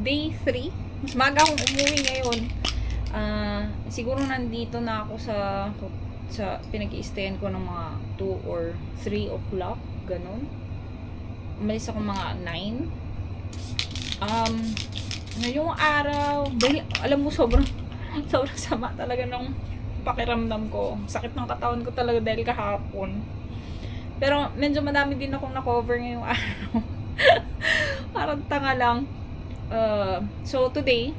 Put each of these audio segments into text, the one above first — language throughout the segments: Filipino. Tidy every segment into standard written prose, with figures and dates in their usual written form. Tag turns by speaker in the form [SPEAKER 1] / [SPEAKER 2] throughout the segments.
[SPEAKER 1] Day 3. Mas maga akong umuwi ngayon. Siguro nandito na ako sa pinag-i-stayan ko ng mga 2 or 3 o'clock, ganun. Umalis ako mga 9. Ngayong araw, dahil alam mo sobrang sama talaga ng pakiramdam ko. Sakit ng katawan ko talaga dahil kahapon. Pero medyo madami din akong na-cover ngayong araw. Parang tanga lang. So today,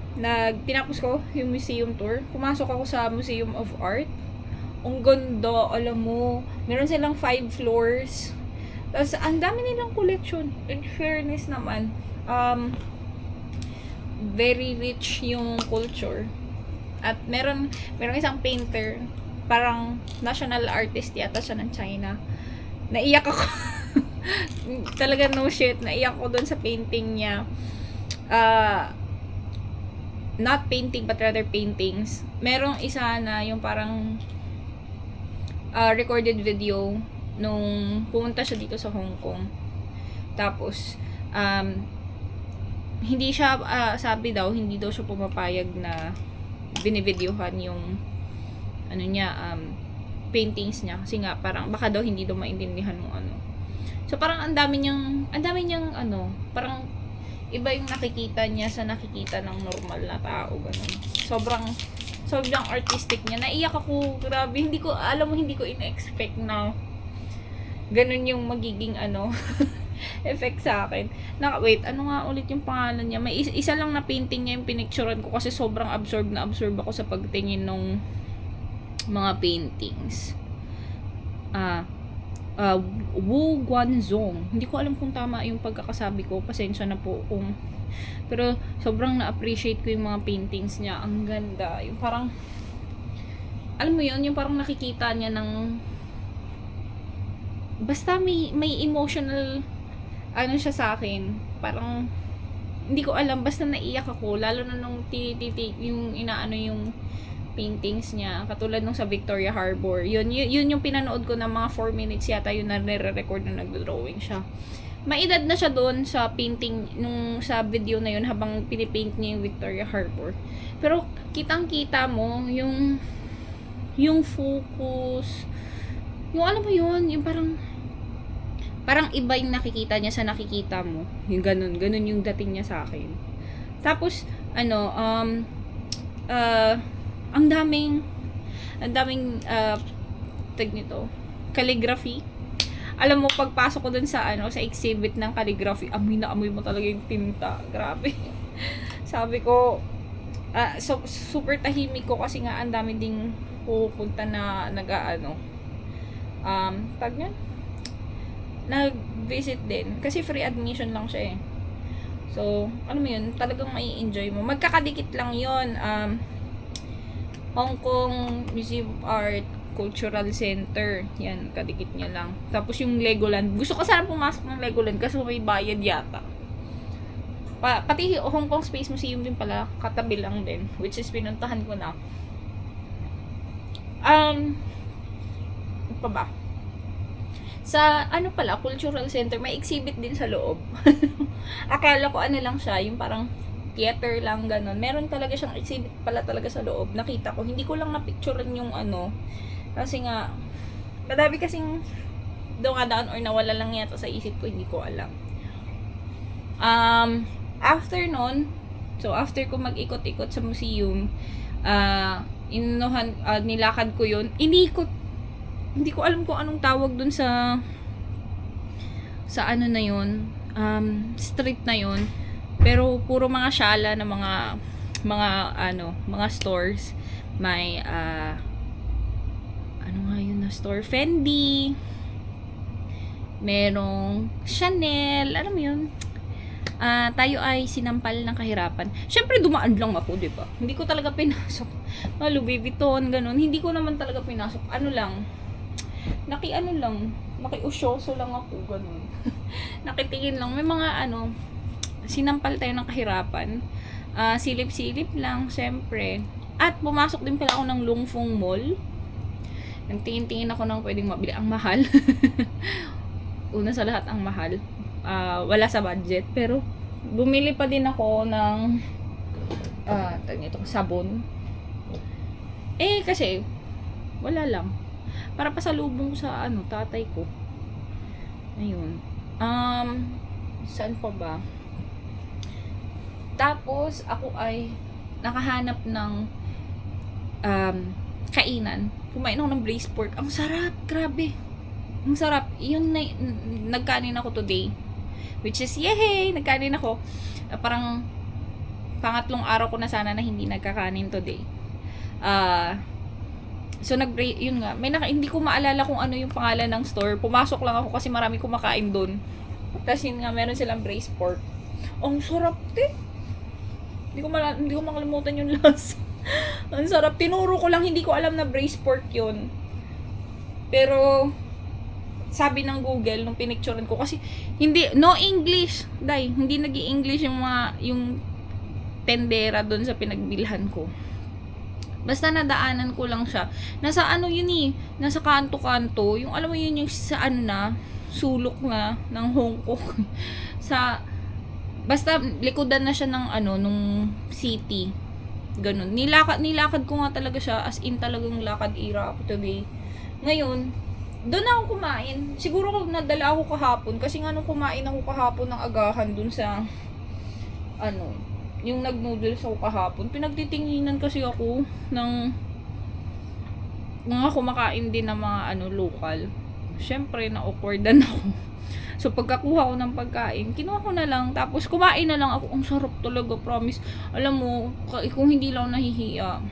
[SPEAKER 1] tinapos ko yung museum tour. Pumasok ako sa Museum of Art. Ang ganda, alam mo. Meron silang 5 floors. Tapos, ang dami nilang collection. In fairness naman, very rich yung culture. At meron isang painter, parang national artist yata siya ng China. Naiyak ako. Talaga no shit, naiyak ako doon sa painting niya. Not painting but rather paintings. Merong isa na yung parang recorded video nung pumunta siya dito sa Hong Kong. Tapos hindi siya sabi daw, hindi daw siya pumapayag na binivideohan yung ano niya, paintings niya kasi nga parang baka daw hindi daw maintindihan mo ano. So parang ang dami niyang ano, parang iba yung nakikita niya sa nakikita ng normal na tao, ganun. Sobrang artistic niya. Naiyak ako, grabe. Hindi ko ina-expect na ganun yung magiging ano effect sa akin. Wait, ano nga ulit yung pangalan niya? May isa lang na painting niya yung pinicturean ko kasi sobrang absorb ako sa pagtingin ng mga paintings. Wu Guanzong. Hindi ko alam kung tama yung pagkakasabi ko. Pasensya na po kung... Pero sobrang na-appreciate ko yung mga paintings niya. Ang ganda. Yung parang... Alam mo yun? Yung parang nakikita niya ng... Basta may emotional... Ano siya sa akin. Parang... Hindi ko alam. Basta naiyak ako. Lalo na nung yung inaano yung... paintings niya, katulad nung sa Victoria Harbor. Yun yung pinanood ko na mga 4 minutes yata yun na nire-record na nagdo-drawing siya. Maedad na siya doon sa painting, nung sa video na yun habang pinipaint niya yung Victoria Harbor. Pero kitang-kita mo yung focus, yung alam mo yun, yung parang iba yung nakikita niya sa nakikita mo. Yung ganun yung dating niya sa akin. Tapos ang daming tag nito, calligraphy. Alam mo, pagpasok ko dun sa sa exhibit ng calligraphy, amoy na amoy mo talaga yung tinta. Grabe. Sabi ko, super tahimik ko kasi nga ang dami ding pupunta na tag niyan, nag-visit din. Kasi free admission lang siya eh. So, ano mo yun, talagang mai-enjoy mo. Magkakadikit lang yun. Hong Kong Museum of Art Cultural Center. Yan, kadikit niya lang. Tapos yung Legoland. Gusto ko sana pumasok ng Legoland kasi may bayad yata. Pati Hong Kong Space Museum din pala, katabi lang din. Which is pinuntahan ko na. Ano pa ba? Sa Cultural Center, may exhibit din sa loob. Akala ko lang siya, yung parang theater lang, ganun. Meron talaga siyang exhibit pala talaga sa loob. Nakita ko. Hindi ko lang na-picturean yung kasi nga, madami kasing dumadaan or nawala lang yata sa isip ko. Hindi ko alam. After nun, so after ko mag-ikot-ikot sa museum, nilakad ko yun. Inikot. Hindi ko alam kung anong tawag dun sa na yun. Street na yun. Pero puro mga shala na mga stores. May ano nga yun na store? Fendi. Merong Chanel. Alam mo yun? Tayo ay sinampal ng kahirapan. Syempre dumaan lang ako, 'di ba? Hindi ko talaga pinasok. Louis Vuitton, ganun. Hindi ko naman talaga pinasok. Nakiusyoso lang ako, ganun. Nakitingin lang. May mga sinampal tayo ng kahirapan. Silip-silip lang, syempre. At pumasok din pala ako ng Lungfung Mall. Nagtingin-tingin ako ng pwedeng mabili. Ang mahal. Una sa lahat, ang mahal. Wala sa budget. Pero, bumili pa din ako ng itong sabon. Kasi wala lang. Para pasalubong sa tatay ko. Ayun. Saan pa ba? Tapos ako ay nakahanap ng kainan. Kumain ako ng braised pork. Ang sarap, grabe. Ang sarap. Yun na, nagkanin ako today. Which is, yehey! Nagkanin ako. Parang pangatlong araw ko na sana na hindi nagkakanin today. So yun nga, hindi ko maalala kung ano yung pangalan ng store. Pumasok lang ako kasi marami kumakain doon. Tapos yun nga, meron silang braised pork. Ang sarap, Hindi ko makalimutan yung lasa. Ang sarap. Tinuro ko lang, hindi ko alam na braised pork yun. Pero sabi ng Google nung pinicturean ko kasi no English, hindi nag-i-English yung tendera doon sa pinagbilhan ko. Basta nadaanan ko lang siya. Nasa nasa kanto-kanto. Yung alam mo yun yung sa sulok na ng Hong Kong. Basta likodan na siya ng nung city. Ganun. Nilakad ko nga talaga siya. As in talagang lakad era ako today. Ngayon, doon ako kumain. Siguro kung nadala ako kahapon. Kasi nga nung kumain ako kahapon ng agahan dun sa yung nag-noodles ako kahapon, pinagtitinginan kasi ako ng mga kumakain din ng mga local. Syempre, na-awkwardan ako. So, pagkakuha ko ng pagkain, kinuha ko na lang, tapos kumain na lang ako. Ang sarap talaga, promise. Alam mo, kung hindi lang nahihiya,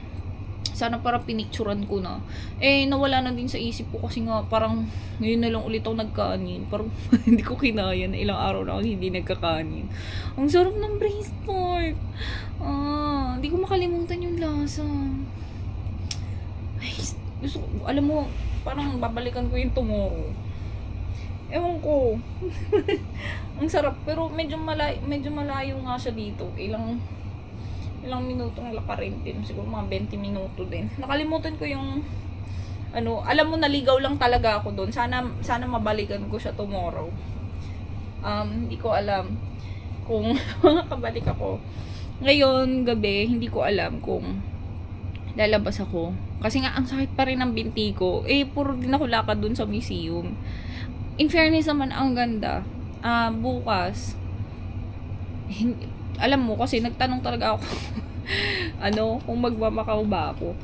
[SPEAKER 1] sana parang pinicturan ko na. Nawala na din sa isip ko kasi nga parang ngayon na lang ulit ako nagkanin. Parang hindi ko kinaya na ilang araw na ako hindi nagkakanin. Ang sarap ng braised pork. Hindi ko makalimutan yung lasa. Ay, alam mo, parang babalikan ko yung tomorrow. Ewan ko. Ang sarap. Pero medyo malayo nga siya dito. Ilang minutong lakarin din. Siguro mga 20 minuto din. Nakalimutan ko yung alam mo, naligaw lang talaga ako doon. Sana mabalikan ko siya tomorrow. Hindi ko alam kung makakabalik ako. Ngayon, gabi, hindi ko alam kung lalabas ako. Kasi nga, ang sakit pa rin ng binti ko. Puro din ako lakad doon sa museum. In fairness naman, ang ganda. Bukas, alam mo, kasi nagtanong talaga ako kung magmamakao ba ako.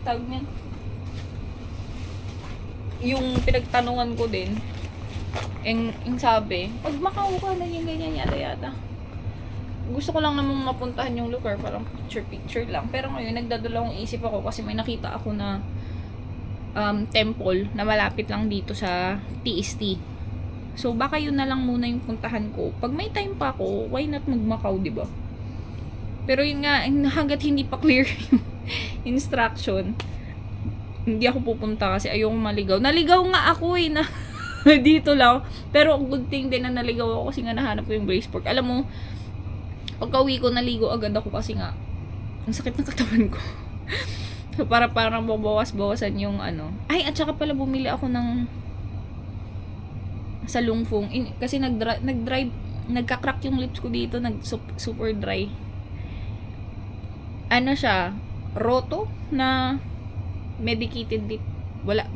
[SPEAKER 1] Tawag niya, yung pinagtanungan ko din, yung sabi, magmakao ka na yung ganyan yata. Gusto ko lang namang mapuntahan yung lugar, parang picture lang. Pero ngayon, nagdadalawang isip ako kasi may nakita ako na temple na malapit lang dito sa TST. So, baka yun na lang muna yung puntahan ko. Pag may time pa ako, why not mag-Macau, diba? Pero yun nga, hanggat hindi pa clear yung instruction, hindi ako pupunta kasi ayoko maligaw. Naligaw nga ako na dito lang. Pero good thing din na naligaw ako kasi nga nahanap ko yung braised pork. Alam mo, pagka-uwi ko, naligo agad ako kasi nga, ang sakit ng katawan ko. So, parang mabawas-bawasan yung Ay, at saka pala bumili ako ng sa Lungfung. Kasi nagka-crack yung lips ko dito, super dry. Siya, Roto na medicated lip. Wala.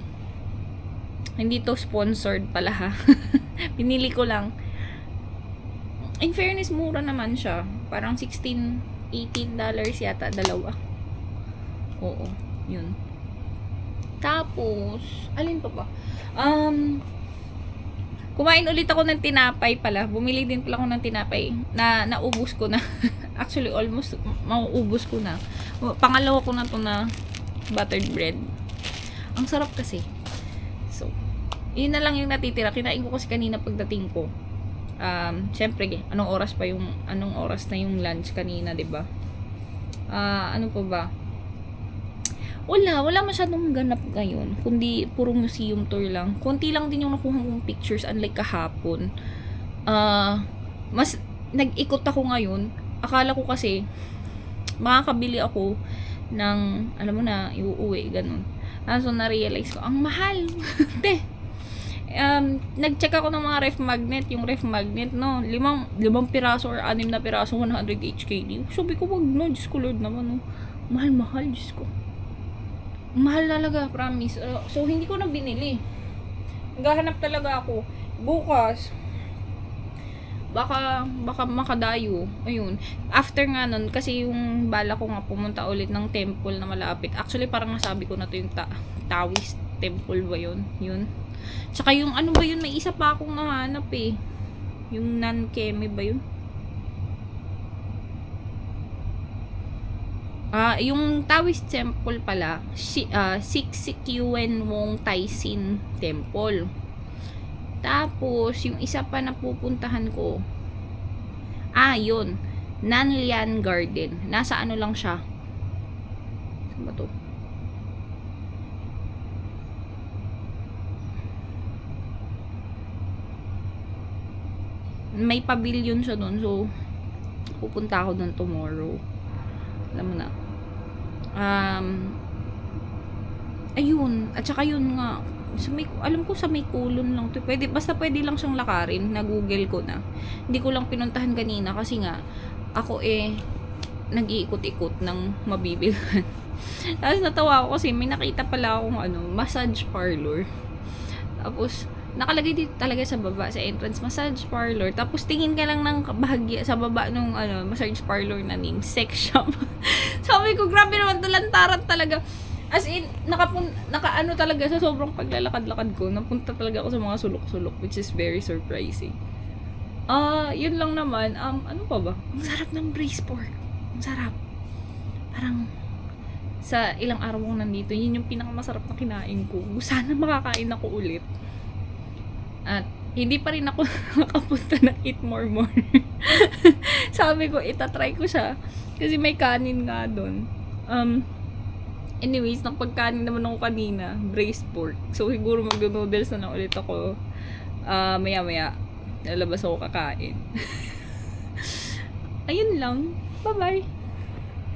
[SPEAKER 1] Hindi to sponsored pala ha. Pinili ko lang. In fairness, mura naman siya. Parang $18 yata, dalawa. Oo, yun. Tapos, alin pa ba? Kumain ulit ako ng tinapay pala. Bumili din pala ako ng tinapay na naubos ko na. Actually, almost mauubos ko na. Pangalawa ko na to na buttered bread. Ang sarap kasi. So, yun na lang yung natitira. Kinain ko kasi kanina pagdating ko. Syempre, anong oras na yung lunch kanina, 'di ba? Ano pa ba? Wala masyadong ganap ngayon, kundi puro museum tour lang. Konti lang din yung nakuha kong pictures, unlike kahapon. Mas nag-ikot ako ngayon. Akala ko kasi makakabili ako ng, alam mo na, iuuwi, ganun. So, na-realize ko, ang mahal. Nag-check ako ng mga ref magnet. Yung ref magnet, no, limang piraso or 6 na piraso, 100 HKD. Sabi ko, wag no, Diyos ko Lord naman, no. Mahal, Diyos ko. Mahal talaga, promise. So, hindi ko na binili. Naghahanap talaga ako. Bukas, baka makadayo. Ayun. After nga nun, kasi yung bala ko nga pumunta ulit ng temple na malapit. Actually, parang nasabi ko na to yung Taoist temple ba yun? Yun. Tsaka yung ano ba yun, may isa pa akong nahanap eh. Yung Nankeme ba yun? Yung Taoist temple pala, Siksik-Yuen Wong Taisin Temple. Tapos, yung isa pa na pupuntahan ko, yun, Nanlian Garden. Nasa ano lang siya. Saan ba to? May pavilion siya doon. So, pupunta ako doon tomorrow. Alam mo na. Ayun. At saka yun nga. Alam ko sa may kulon lang to. Basta pwede lang siyang lakarin. Na-google ko na. Hindi ko lang pinuntahan kanina kasi nga, ako nag-iikot-ikot ng mabibilhan. Tapos natawa ako kasi may nakita pala akong massage parlor. Tapos, nakalagay dito talaga sa baba, sa entrance, massage parlor. Tapos, tingin ka lang ng bahagya sa baba nung massage parlor na name, sex shop. Sabi ko, grabe naman to, lantaran talaga. As in, naka talaga sa sobrang paglalakad-lakad ko. Napunta talaga ako sa mga sulok-sulok, which is very surprising. Yun lang naman. Ano pa ba? Ang sarap ng braised pork. Ang sarap. Parang, sa ilang araw ko nandito, yun yung pinakamasarap na kinain ko. Sana makakain ako ulit. At hindi pa rin ako nakapunta ng Eat More. Sabi ko, itatry ko siya. Kasi may kanin nga doon. Anyways, nakapagkanin naman ako kanina. Braised pork. So, siguro mag-noodles na lang ulit ako. Maya-maya, lalabas ako kakain. Ayun lang. Bye-bye.